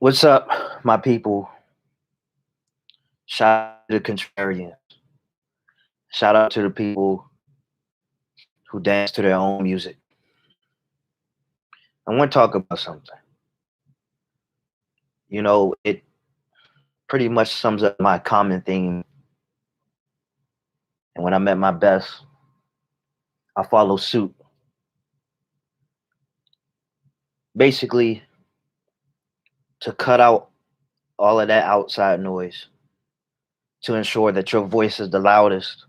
What's up, my people? Shout out to the contrarians. Shout out to the people who dance to their own music. I want to talk about something. It pretty much sums up my common theme. And when I'm at my best, I follow suit. Basically, to cut out all of that outside noise, to ensure that your voice is the loudest,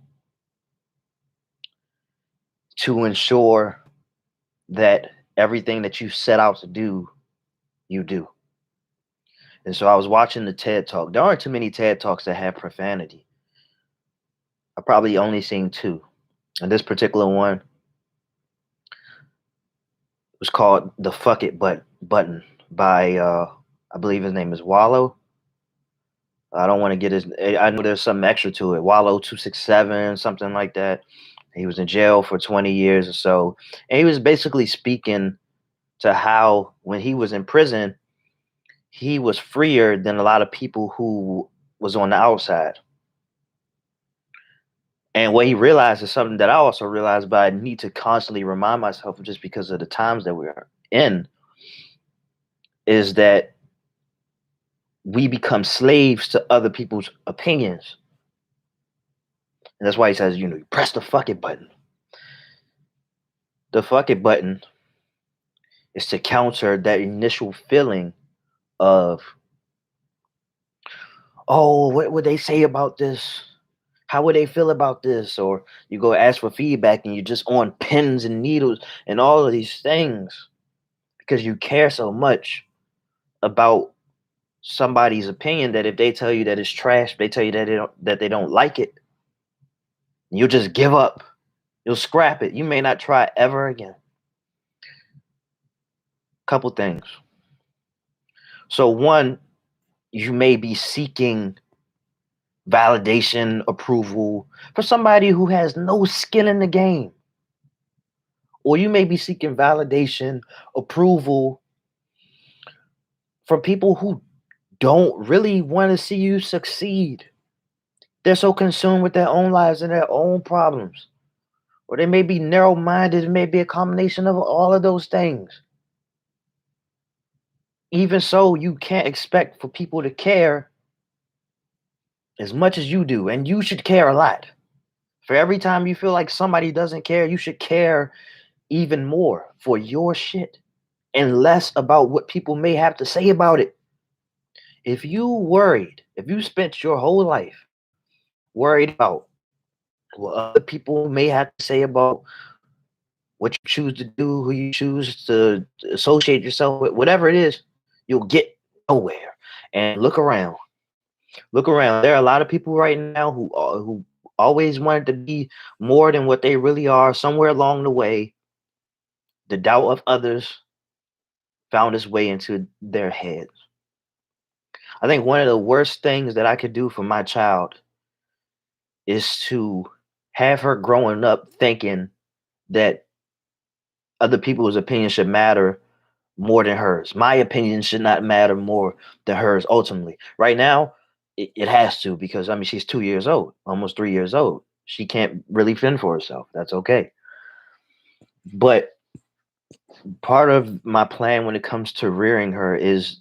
to ensure that everything that you set out to do, you do. And so I was watching the TED Talk. There aren't too many TED Talks that have profanity. I probably only seen two. And this particular one was called the Fuck It Button by I believe his name is Wallow. I don't want to get his I know there's something extra to it. Wallow 267, something like that. He was in jail for 20 years or so. And he was basically speaking to how when he was in prison, he was freer than a lot of people who was on the outside. And what he realized is something that I also realized, but I need to constantly remind myself just because of the times that we're in, is that we become slaves to other people's opinions. And that's why he says, you press the fuck it button. The fuck it button is to counter that initial feeling of, oh, what would they say about this? How would they feel about this? Or you go ask for feedback and you're just on pins and needles and all of these things because you care so much about somebody's opinion that if they tell you that it's trash, they tell you that they don't like it, you'll just give up. You'll scrap it. You may not try ever again. Couple things. So one, you may be seeking validation, approval for somebody who has no skin in the game. Or you may be seeking validation, approval from people who don't really want to see you succeed. They're so consumed with their own lives and their own problems. Or they may be narrow minded. It may be a combination of all of those things. Even so, you can't expect for people to care as much as you do. And you should care a lot. For every time you feel like somebody doesn't care, you should care even more for your shit and less about what people may have to say about it. If you spent your whole life worried about what other people may have to say about what you choose to do, who you choose to associate yourself with, whatever it is, you'll get nowhere. And look around. Look around. There are a lot of people right now who always wanted to be more than what they really are. Somewhere along the way, the doubt of others found its way into their heads. I think one of the worst things that I could do for my child is to have her growing up thinking that other people's opinions should matter more than hers. My opinion should not matter more than hers ultimately. Right now, it has to because I mean she's 2 years old, almost 3 years old. She can't really fend for herself. That's okay. But part of my plan when it comes to rearing her is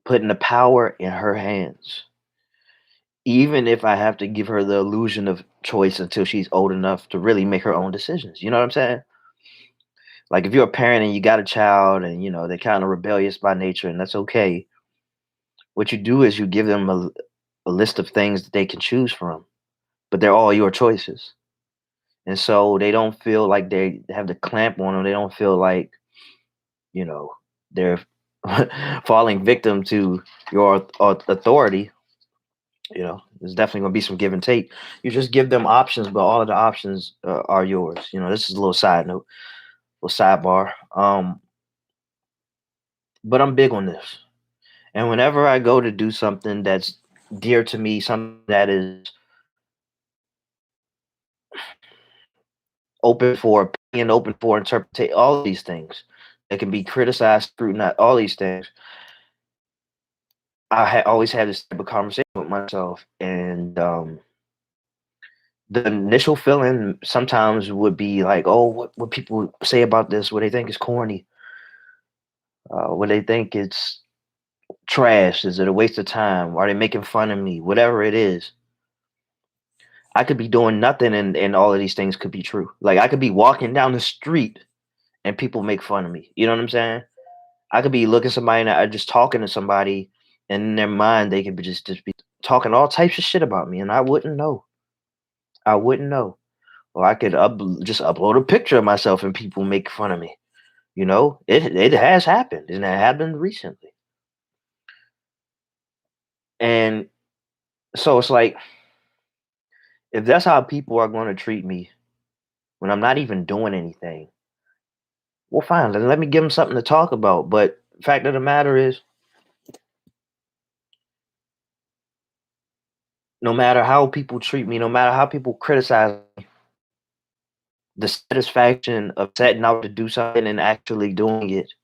putting the power in her hands. Even if I have to give her the illusion of choice until she's old enough to really make her own decisions. You know what I'm saying? Like if you're a parent and you got a child and they're kind of rebellious by nature and that's okay. What you do is you give them a list of things that they can choose from, but they're all your choices. And so they don't feel like they have the clamp on them. They don't feel like, you know, they're falling victim to your authority. There's definitely going to be some give and take. You just give them options, but all of the options are yours. This is a little side note, little sidebar. But I'm big on this. And whenever I go to do something that's dear to me, something that is open for opinion, open for interpretation, all of these things, It can be criticized, scrutinized, all these things. Always had this type of conversation with myself, and the initial feeling sometimes would be like, "Oh, what people say about this? What they think is corny? What they think it's trash? Is it a waste of time? Are they making fun of me? Whatever it is." I could be doing nothing, and all of these things could be true. Like, I could be walking down the street and people make fun of me. You know what I'm saying? I could be looking somebody and I just talking to somebody, and in their mind they could be just be talking all types of shit about me, and I wouldn't know. I wouldn't know. Or I could just upload a picture of myself and people make fun of me. You know, it has happened, and it happened recently. And so it's like, if that's how people are going to treat me when I'm not even doing anything, well, fine. Then let me give them something to talk about. But fact of the matter is, no matter how people treat me, no matter how people criticize, the satisfaction of setting out to do something and actually doing it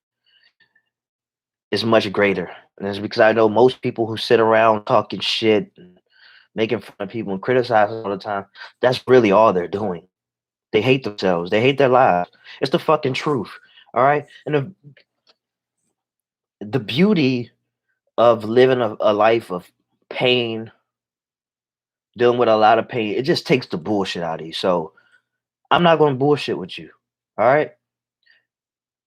is much greater. And it's because I know most people who sit around talking shit and making fun of people and criticizing all the time, that's really all they're doing. They hate themselves. They hate their lives. It's the fucking truth. All right. And the beauty of living a life of pain, dealing with a lot of pain, it just takes the bullshit out of you. So I'm not going to bullshit with you. All right.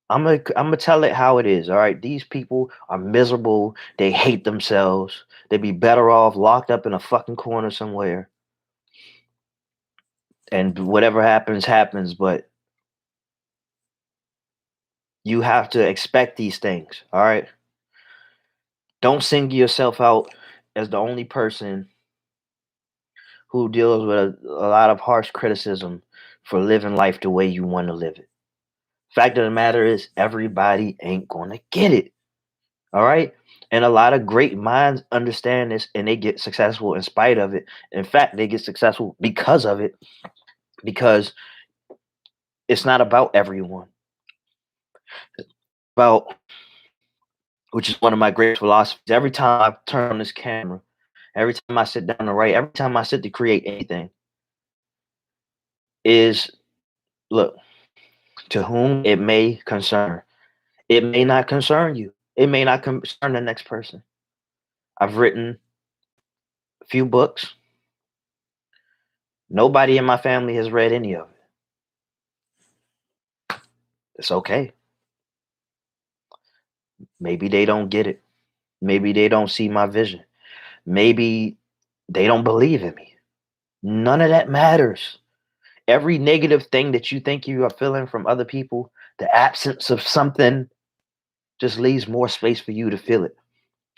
I'm gonna tell it how it is. All right, these people are miserable. They hate themselves. They'd be better off locked up in a fucking corner somewhere. And whatever happens, happens. But you have to expect these things. All right. Don't single yourself out as the only person who deals with a lot of harsh criticism for living life the way you want to live it. Fact of the matter is, everybody ain't gonna get it. All right. And a lot of great minds understand this and they get successful in spite of it. In fact, they get successful because of it, because it's not about everyone. About, which is one of my great philosophies. Every time I turn on this camera, every time I sit down to write, every time I sit to create anything, is look, to whom it may concern. It may not concern you. It may not concern the next person. I've written a few books. Nobody in my family has read any of it. It's okay. Maybe they don't get it. Maybe they don't see my vision. Maybe they don't believe in me. None of that matters. Every negative thing that you think you are feeling from other people, the absence of something just leaves more space for you to feel it.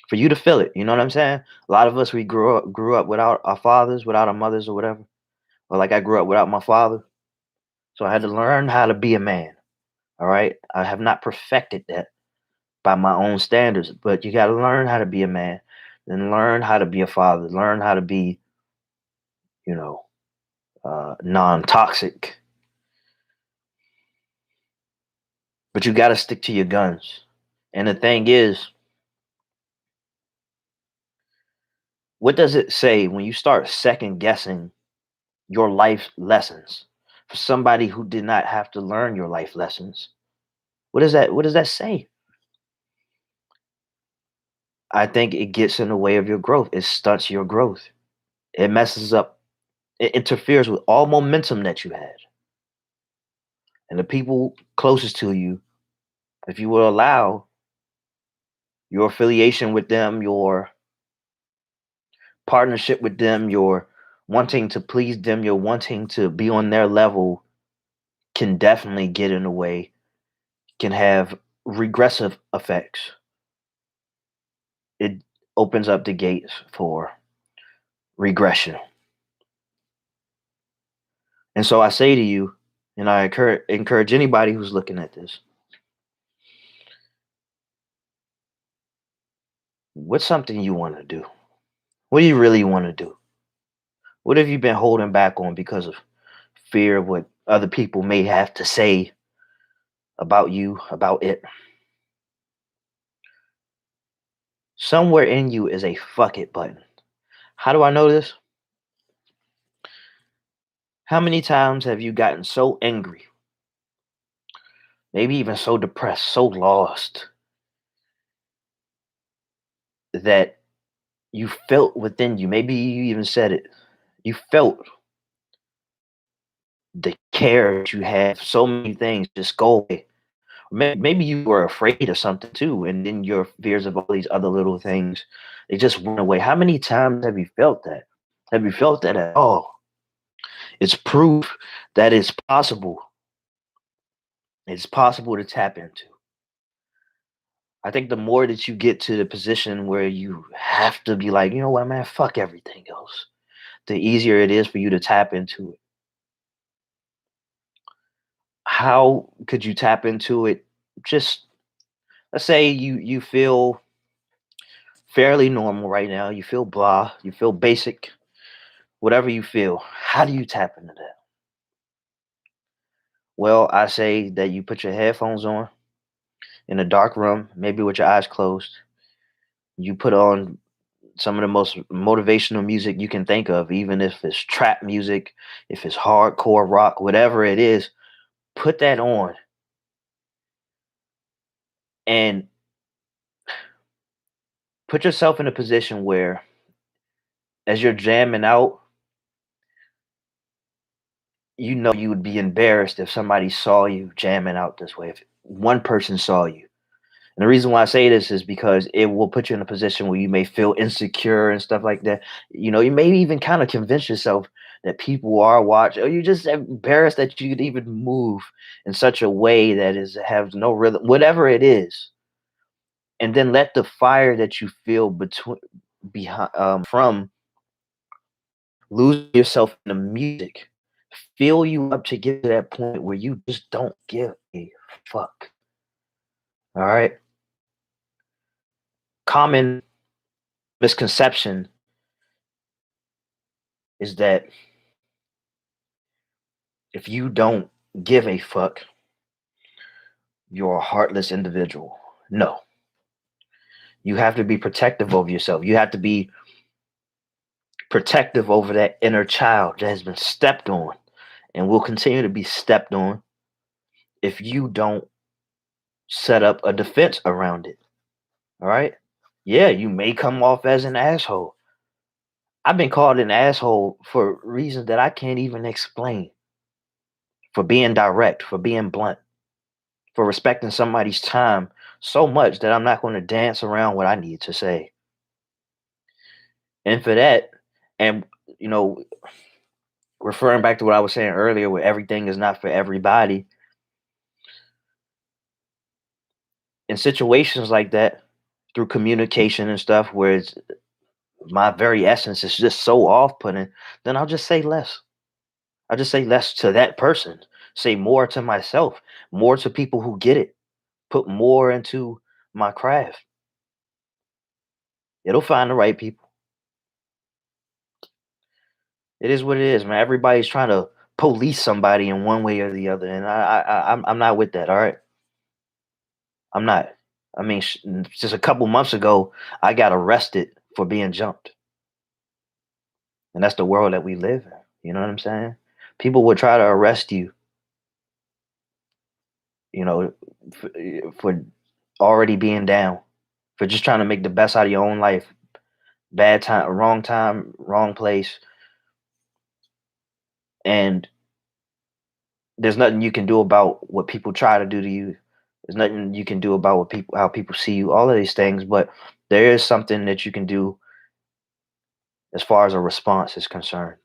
For you to feel it. You know what I'm saying? A lot of us, we grew up without our fathers, without our mothers or whatever. Or like I grew up without my father. So I had to learn how to be a man. All right. I have not perfected that by my own standards, but you got to learn how to be a man, then learn how to be a father, learn how to be, you know, non-toxic. But you got to stick to your guns. And the thing is, what does it say when you start second guessing your life lessons for somebody who did not have to learn your life lessons? What does that say? I think it gets in the way of your growth. It stunts your growth. It messes up, it interferes with all momentum that you had. And the people closest to you, if you will allow your affiliation with them, your partnership with them, your wanting to please them, your wanting to be on their level, can definitely get in the way, can have regressive effects. It opens up the gates for regression. And so I say to you, and I encourage anybody who's looking at this, what's something you want to do? What do you really want to do? What have you been holding back on because of fear of what other people may have to say? about you, about it. Somewhere in you is a fuck it button. How do I know this? How many times have you gotten so angry, maybe even so depressed, so lost, that you felt within you, maybe you even said it, you felt the care that you have, so many things just go away. Maybe you were afraid of something too, and then your fears of all these other little things, they just went away. How many times have you felt that? Have you felt that at all? It's proof that it's possible. It's possible to tap into. I think the more that you get to the position where you have to be like, you know what, man, fuck everything else, the easier it is for you to tap into it. How could you tap into it? Just let's say you feel fairly normal right now. You feel blah, you feel basic, whatever you feel. How do you tap into that? Well, I say that you put your headphones on in a dark room, maybe with your eyes closed. You put on some of the most motivational music you can think of, even if it's trap music, if it's hardcore rock, whatever it is, put that on and put yourself in a position where, as you're jamming out, you know you would be embarrassed if somebody saw you jamming out this way. If one person saw you. And the reason why I say this is because it will put you in a position where you may feel insecure and stuff like that. You know, you may even kind of convince yourself that people are watching, or you're just embarrassed that you could even move in such a way that is has no rhythm, whatever it is. And then let the fire that you feel between behind from losing yourself in the music fill you up to get to that point where you just don't give a fuck. All right. Common misconception is that if you don't give a fuck, you're a heartless individual. No, you have to be protective of yourself. You have to be protective over that inner child that has been stepped on and will continue to be stepped on if you don't set up a defense around it. All right. Yeah, you may come off as an asshole. I've been called an asshole for reasons that I can't even explain, for being direct, for being blunt, for respecting somebody's time so much that I'm not going to dance around what I need to say. And for that, and you know, referring back to what I was saying earlier, where everything is not for everybody, in situations like that, through communication and stuff, where it's my very essence is just so off putting, then I'll just say less. I'll just say less to that person, say more to myself, more to people who get it, put more into my craft. It'll find the right people. It is what it is, man. Everybody's trying to police somebody in one way or the other, and I'm not with that. All right, I'm not. I mean, just a couple months ago, I got arrested for being jumped, and that's the world that we live in. You know what I'm saying? People would try to arrest you, you know, for already being down, for just trying to make the best out of your own life. Bad time, wrong place, and there's nothing you can do about what people try to do to you. There's nothing you can do about what people how people see you, all of these things, but there is something that you can do as far as a response is concerned.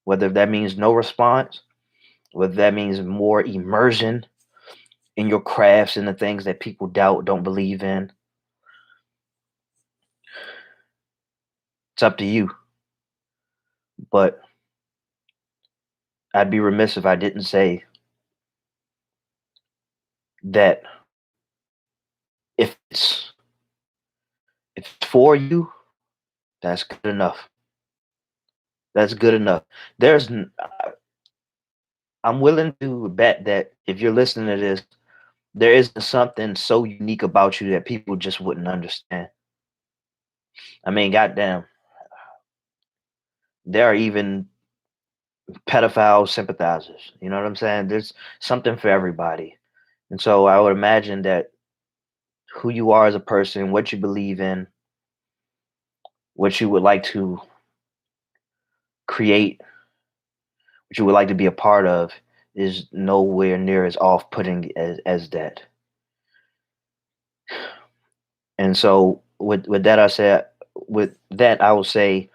Whether that means no response, whether that means more immersion in your crafts and the things that people doubt, don't believe in, it's up to you. But I'd be remiss if I didn't say that if it's for you, that's good enough. That's good enough. There's I'm willing to bet that if you're listening to this, there isn't something so unique about you that people just wouldn't understand. I mean, goddamn, there are even pedophile sympathizers. You know what I'm saying? There's something for everybody. And so I would imagine that who you are as a person, what you believe in, what you would like to create, what you would like to be a part of, is nowhere near as off-putting as that. And so with that I said, with that I will say,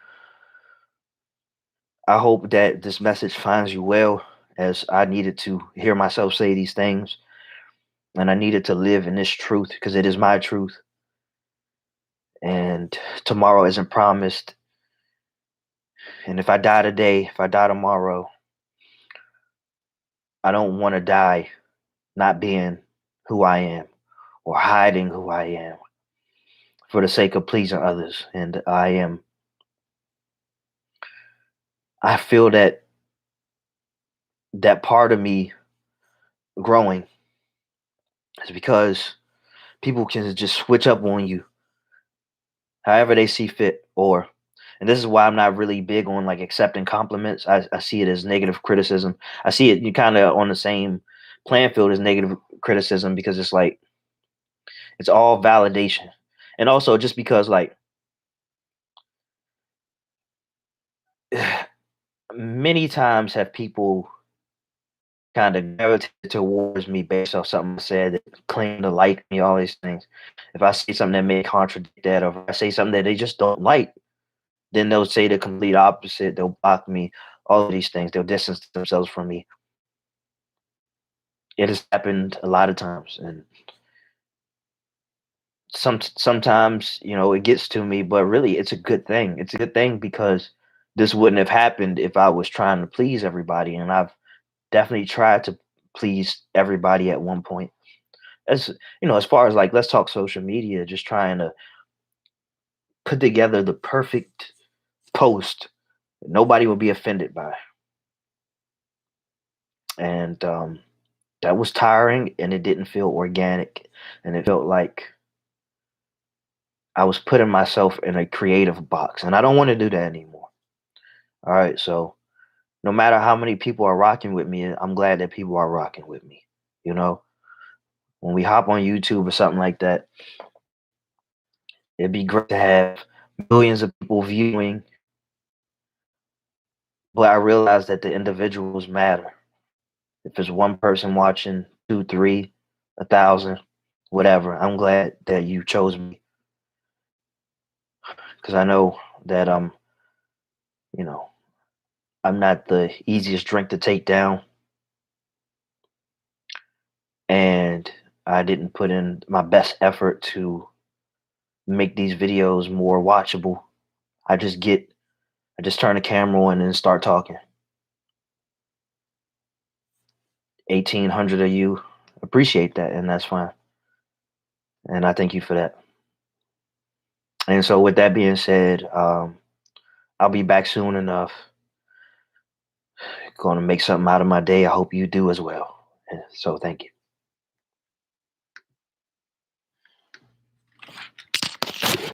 I hope that this message finds you well, as I needed to hear myself say these things, and I needed to live in this truth because it is my truth. And tomorrow isn't promised. And if I die today, if I die tomorrow, I don't want to die not being who I am or hiding who I am for the sake of pleasing others. And I feel that that part of me growing is because people can just switch up on you however they see fit. Or, and this is why I'm not really big on like accepting compliments. I see it as negative criticism. I see it, you kind of on the same playing field as negative criticism, because it's like it's all validation. And also just because like many times have people kind of gravitated towards me based off something I said, that claim to like me, all these things. If I say something that may contradict that, or if I say something that they just don't like, then they'll say the complete opposite. They'll block me, all of these things. They'll distance themselves from me. It has happened a lot of times, and sometimes, it gets to me, but really it's a good thing. It's a good thing because this wouldn't have happened if I was trying to please everybody, and I've definitely tried to please everybody at one point. As far as like, let's talk social media, just trying to put together the perfect post that nobody will be offended by. And that was tiring, and it didn't feel organic, and it felt like I was putting myself in a creative box, and I don't want to do that anymore. All right, so no matter how many people are rocking with me, I'm glad that people are rocking with me. You know, when we hop on YouTube or something like that, it'd be great to have millions of people viewing, but I realize that the individuals matter. If it's one person watching, two, three, 1,000, whatever, I'm glad that you chose me, because I know that you know, I'm not the easiest drink to take down, and I didn't put in my best effort to make these videos more watchable. I just turn the camera on and start talking. 1,800 of you appreciate that, and that's fine. And I thank you for that. And so, with that being said, I'll be back soon enough. Going to make something out of my day. I hope you do as well. And so, thank you.